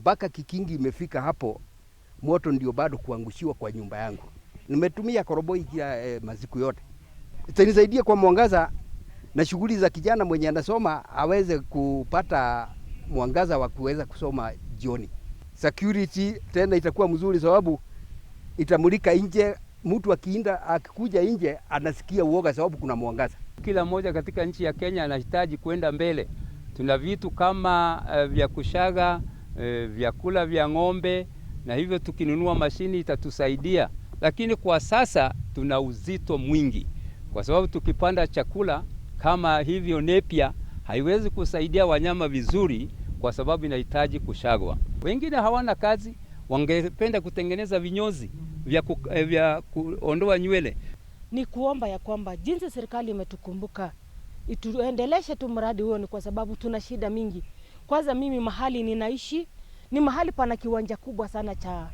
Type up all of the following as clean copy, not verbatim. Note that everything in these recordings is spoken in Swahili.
mpaka kikingi imefika hapo, moto ndio bado kuangushiwa kwa nyumba yangu. Nimetumia koroboi kila masiku yote. Itanisaidia kwa mwangaza na shughuli za kijana mwenye anasoma aweze kupata mwangaza wa kuweza kusoma jioni. Security tena itakuwa mzuri sababu itamulika nje, mtu akikuja nje anasikia uoga sababu kuna mwangaza. Kila mmoja katika nchi ya Kenya anahitaji kwenda mbele. Tuna vitu kama vya kushaga, vyakula vya ng'ombe, na hivyo tukinunua mashini itatusaidia. Lakini kwa sasa tuna uzito mwingi, kwa sababu tukipanda chakula kama hivyo nepia haiwezi kusaidia wanyama vizuri kwa sababu inahitaji kushagwa. Wengine hawana kazi, wangependa kutengeneza vinyozi vya kuondoa nywele. Ni kuomba ya kwamba jinsi serikali imetukumbuka ituendeleshe tu mradi huo, ni kwa sababu tuna shida mingi. Kwanza mimi mahali ninaishi ni mahali pana kiwanja kubwa sana cha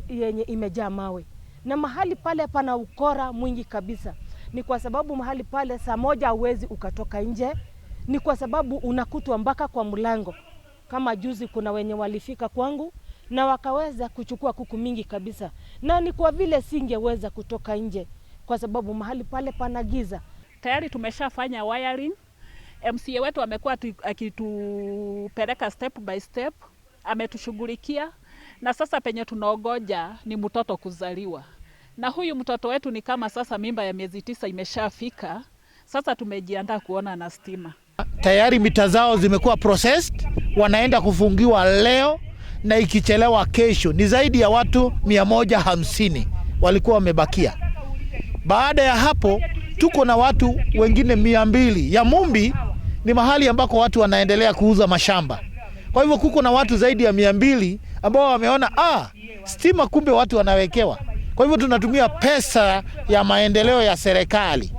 yenye imejaa mawe, na mahali pale pana ukora mwingi kabisa. Ni kwa sababu mahali pale saa moja hauwezi ukatoka nje, ni kwa sababu unakutwa mpaka kwa mlango. Kama juzi kuna wenye walifika kwangu na wakaweza kuchukua kuku mingi kabisa, na ni kwa vile singeweza kutoka nje kwa sababu mahali pale pana giza. Tayari tumeshafanya wiring. MCA wetu amekuwa akitupeleka step by step, ametushughulikia, na sasa penye tunaogoja ni mtoto kuzaliwa. Na huyu mtoto wetu ni kama sasa mimba ya miezi 9 imeshafika. Sasa tumejiandaa kuona na stima. Tayari mita zao zimekuwa processed, wanaenda kufungiwa leo na ikichelewa kesho. Ni zaidi ya watu 150 walikuwa wamebakia. Baada ya hapo tuko na watu wengine 200. Ya Mumbi ni mahali ambako watu wanaendelea kuuza mashamba. Kwa hivyo kuko na watu zaidi ya 200 ambao wameona stima kumbe watu wanawekewa. Kwa hivyo tunatumia pesa ya maendeleo ya serikali